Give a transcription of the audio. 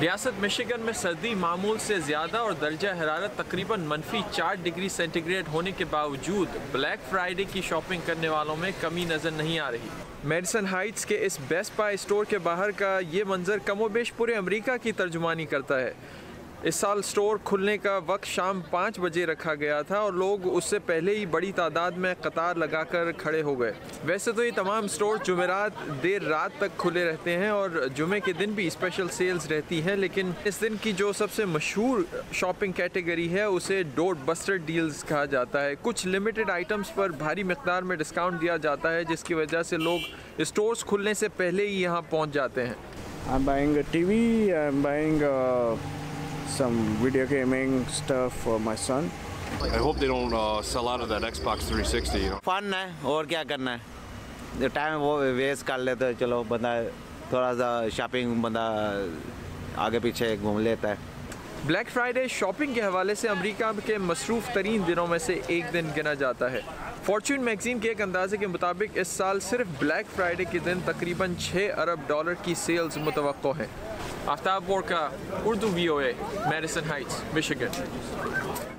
रियासत मिशिगन में सर्दी मामूल से ज़्यादा और दर्जा हरारत तकरीबन -4 डिग्री सेंटीग्रेड होने के बावजूद ब्लैक फ्राइडे की शॉपिंग करने वालों में कमी नज़र नहीं आ रही। मेडिसन हाइट्स के इस बेस्ट बाय स्टोर के बाहर का ये मंजर कमोबेश पूरे अमेरिका की तर्जुमानी करता है। इस साल स्टोर खुलने का वक्त शाम 5 बजे रखा गया था और लोग उससे पहले ही बड़ी तादाद में कतार लगाकर खड़े हो गए। वैसे तो ये तमाम स्टोर जुमेरात देर रात तक खुले रहते हैं और जुमे के दिन भी स्पेशल सेल्स रहती हैं, लेकिन इस दिन की जो सबसे मशहूर शॉपिंग कैटेगरी है उसे डोर बस्टर डील्स कहा जाता है। कुछ लिमिटेड आइटम्स पर भारी मिकदार में डिस्काउंट दिया जाता है, जिसकी वजह से लोग स्टोर्स खुलने से पहले ही यहाँ पहुँच जाते हैं। I'm buying a TV, I'm buying some video gaming stuff for my son. I hope they don't sell out of that Xbox 360, you know. Fun है और क्या करना है, टाइम वो वेस्ट कर लेते हैं। चलो बंदा थोड़ा सा शॉपिंग बंदा आगे पीछे घूम लेता है। ब्लैक फ्राइडे शॉपिंग के हवाले से अमेरिका के मसरूफ़ तरीन दिनों में से एक दिन गिना जाता है। फॉर्च्यून मैगजीन के एक अंदाजे के मुताबिक इस साल सिर्फ ब्लैक फ्राइडे के दिन तकरीबन $6 अरब की सेल्स मुतवक्को हैं। Aftab Borka, Urdu VOA, Madison Heights, Michigan.